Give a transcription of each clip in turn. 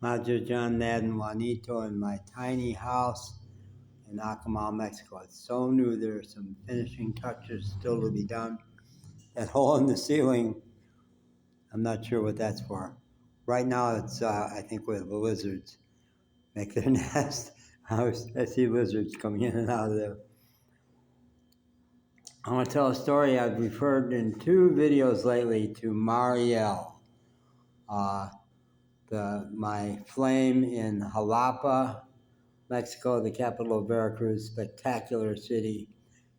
Majo John, Ned, and Juanito in my tiny house in Acapulco, Mexico. It's so new. There are some finishing touches still to be done. That hole in the ceiling, I'm not sure what that's for. Right now, it's I think where the lizards make their nest. I see lizards coming in and out of there. I want to tell a story. I've referred in 2 videos lately to Mariel, uh, my flame in Xalapa, Mexico, the capital of Veracruz, spectacular city.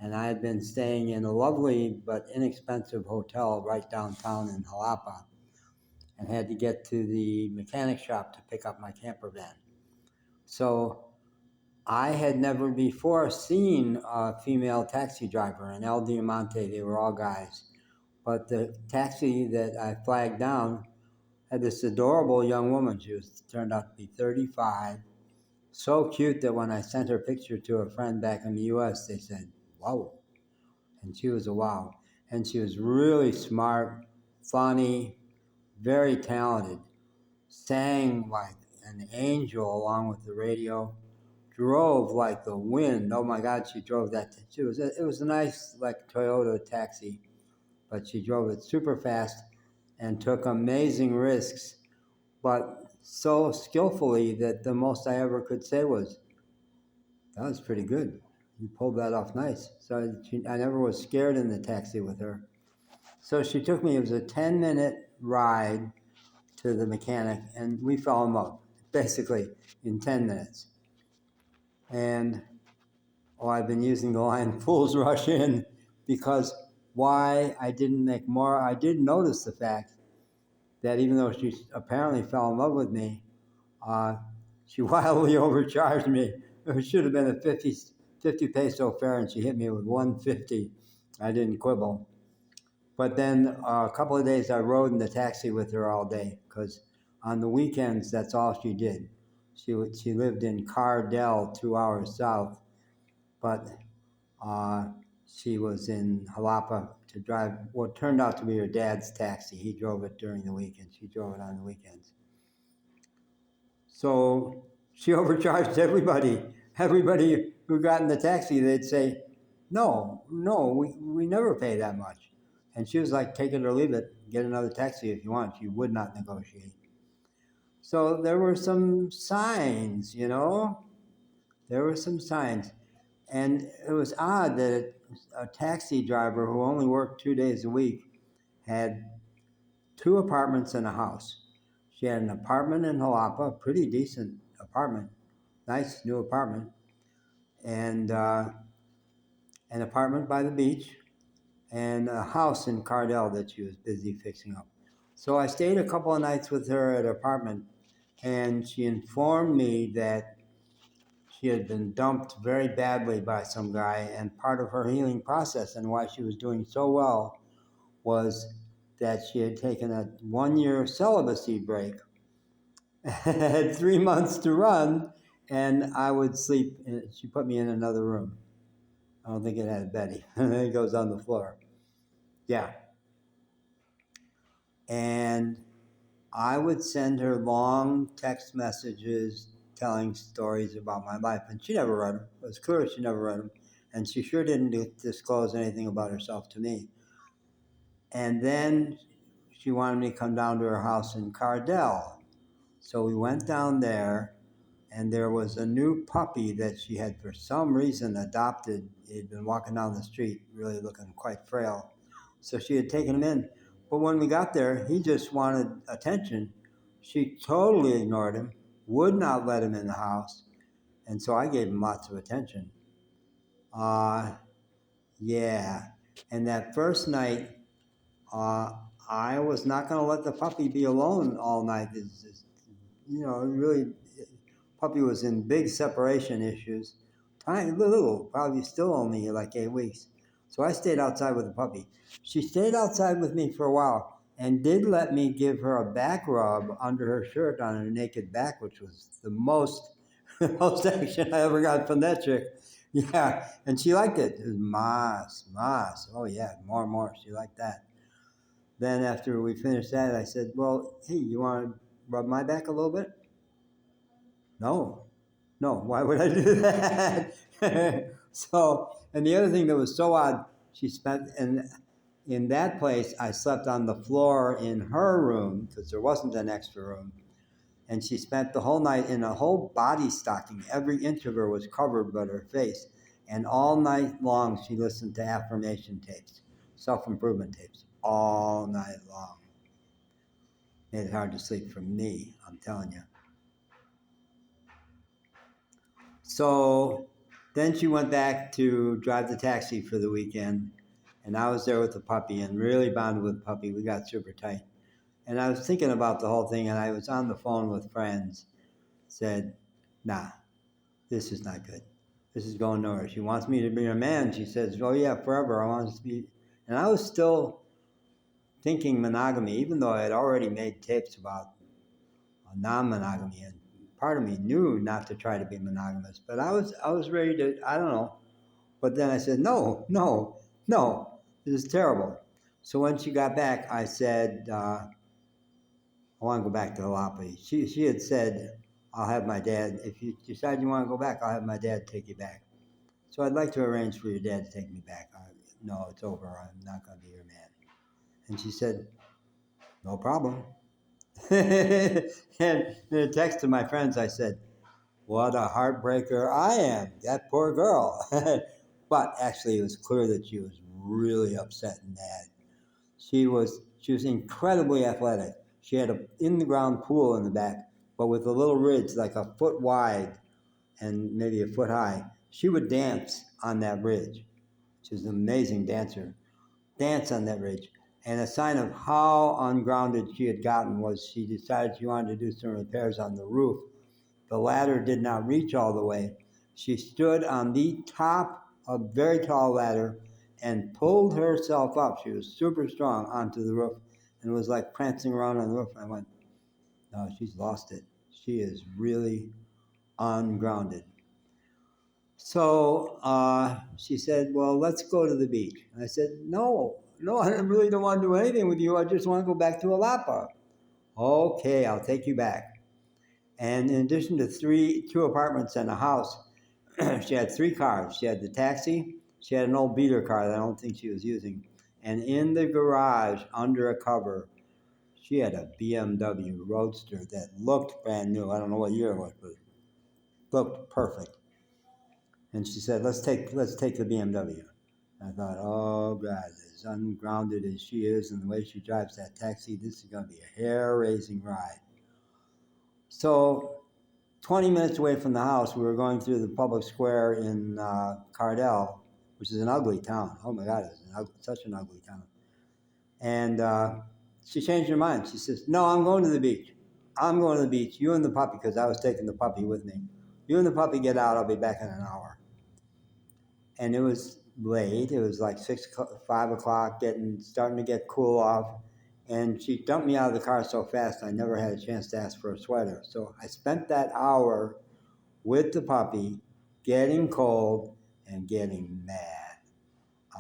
And I had been staying in a lovely but inexpensive hotel right downtown in Xalapa and had to get to the mechanic shop to pick up my camper van. So I had never before seen a female taxi driver, an El Diamante. They were all guys. But the taxi that I flagged down had this adorable young woman. She turned out to be 35. So cute that when I sent her picture to a friend back in the US, they said, wow. And she was a wow. And she was really smart, funny, very talented, sang like an angel along with the radio, drove like the wind. Oh my God, she drove that. It was a nice like Toyota taxi, but she drove it super fast and took amazing risks, but so skillfully that the most I ever could say was, that was pretty good. You pulled that off nice. So I never was scared in the taxi with her. So she took me, it was a 10-minute ride to the mechanic, and we fell in love, basically, in 10 minutes. And I've been using the line, fools rush in, because why I didn't make more, I did notice the fact that even though she apparently fell in love with me, she wildly overcharged me. It should have been a 50 peso fare, and she hit me with 150. I didn't quibble. But then a couple of days I rode in the taxi with her all day, because on the weekends, that's all she did. She lived in Cardell, 2 hours south, but she was in Xalapa to drive what turned out to be her dad's taxi. He drove it during the week, and she drove it on the weekends. So she overcharged everybody. Everybody who got in the taxi, they'd say, no, we never pay that much. And she was like, take it or leave it. Get another taxi if you want. She would not negotiate. So there were some signs, There were some signs. And it was odd that a taxi driver who only worked 2 days a week had 2 apartments and a house. She had an apartment in Xalapa, pretty decent apartment, nice new apartment, and an apartment by the beach, and a house in Cardell that she was busy fixing up. So I stayed a couple of nights with her at her apartment, and she informed me that she had been dumped very badly by some guy, and part of her healing process and why she was doing so well was that she had taken a 1-year celibacy break, had 3 months to run, and I would sleep. She put me in another room. I don't think it had a bedding. It goes on the floor. Yeah. And I would send her long text messages telling stories about my life, and she never read them. It was clear she never read them, and she sure didn't disclose anything about herself to me. And then she wanted me to come down to her house in Cardell. So we went down there, and there was a new puppy that she had for some reason adopted. He'd been walking down the street, really looking quite frail. So she had taken him in. But when we got there, he just wanted attention. She totally ignored him, would not let him in the house. And so I gave him lots of attention. Yeah. And that first night, I was not going to let the puppy be alone all night. Really, puppy was in big separation issues. Tiny, little, probably still only like 8 weeks. So I stayed outside with the puppy. She stayed outside with me for a while and did let me give her a back rub under her shirt on her naked back, which was the most action I ever got from that chick. Yeah, and she liked it. It was mas. Oh yeah, more and more. She liked that. Then after we finished that, I said, well, hey, you want to rub my back a little bit? No, why would I do that? So, and the other thing that was so odd, she spent, and in that place, I slept on the floor in her room because there wasn't an extra room. And she spent the whole night in a whole body stocking. Every inch of her was covered but her face. And all night long, she listened to affirmation tapes, self-improvement tapes, all night long. Made it hard to sleep for me, I'm telling you. So then she went back to drive the taxi for the weekend. And I was there with the puppy and really bonded with the puppy. We got super tight. And I was thinking about the whole thing, and I was on the phone with friends, said, nah, this is not good. This is going nowhere. She wants me to be her man. She says, oh yeah, forever. I want us to be. And I was still thinking monogamy, even though I had already made tapes about non-monogamy. And part of me knew not to try to be monogamous, but I was ready to, I don't know. But then I said, no, this is terrible. So when she got back, I said, I want to go back to Xalapa. She had said, I'll have my dad, if you decide you want to go back, I'll have my dad take you back. So I'd like to arrange for your dad to take me back. No, it's over. I'm not going to be your man. And she said, no problem. And in a text to my friends, I said, what a heartbreaker I am. That poor girl. But actually, it was clear that she was really upset and mad. She was incredibly athletic. She had an in-the-ground pool in the back, but with a little ridge, like a foot wide and maybe a foot high. She would dance on that ridge. She was an amazing dancer. Dance on that ridge. And a sign of how ungrounded she had gotten was she decided she wanted to do some repairs on the roof. The ladder did not reach all the way. She stood on the top of a very tall ladder and pulled herself up. She was super strong onto the roof and was like prancing around on the roof. I went, no, she's lost it. She is really ungrounded. So she said, well, let's go to the beach. And I said, no, I really don't want to do anything with you. I just want to go back to Xalapa. Okay, I'll take you back. And in addition to two apartments and a house, she had 3 cars. She had the taxi. She had an old beater car that I don't think she was using. And in the garage, under a cover, she had a BMW Roadster that looked brand new. I don't know what year it was, but it looked perfect. And she said, let's take the BMW. I thought, oh God, as ungrounded as she is and the way she drives that taxi, this is going to be a hair-raising ride. So 20 minutes away from the house, we were going through the public square in Cardell, which is an ugly town. Oh my God, it's such an ugly town. And she changed her mind. She says, no, I'm going to the beach. I'm going to the beach. You and the puppy, because I was taking the puppy with me. You and the puppy get out. I'll be back in an hour. And it was late. It was like 5 o'clock, starting to get cool off. And she dumped me out of the car so fast, I never had a chance to ask for a sweater. So I spent that hour with the puppy, getting cold and getting mad.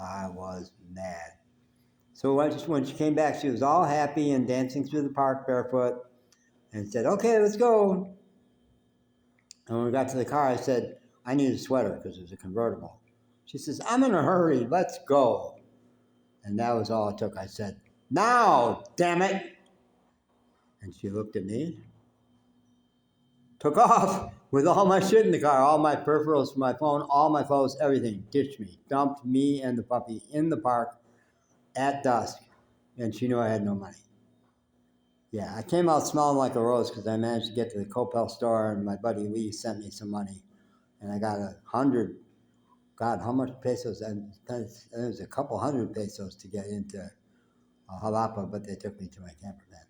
I was mad. So when she came back, she was all happy and dancing through the park barefoot and said, okay, let's go. And when we got to the car, I said, I need a sweater because it was a convertible. She says, I'm in a hurry. Let's go. And that was all it took. I said, now, damn it. And she looked at me, took off with all my shit in the car, all my peripherals, my phone, all my clothes, everything, ditched me, dumped me and the puppy in the park at dusk. And she knew I had no money. Yeah, I came out smelling like a rose because I managed to get to the Coppel store and my buddy Lee sent me some money. And I got 100, God, how much pesos? And it was a couple hundred pesos to get into Xalapa, but they took me to my camper van.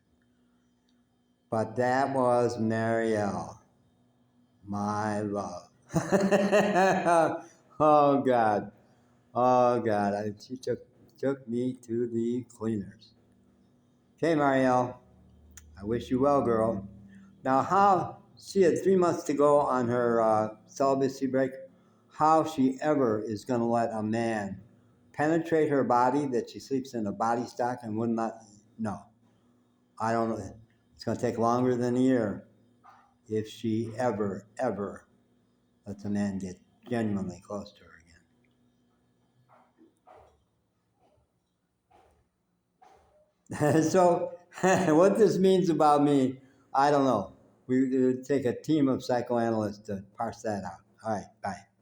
But that was Mariel, my love. Oh God, she took me to the cleaners. Okay, Mariel, I wish you well, girl. Now, how she had 3 months to go on her celibacy break. How she ever is going to let a man penetrate her body that she sleeps in a body stock and would not? No, I don't know. It's going to take longer than a year. if she ever, ever lets a man get genuinely close to her again. So, what this means about me, I don't know. We take a team of psychoanalysts to parse that out. All right, bye.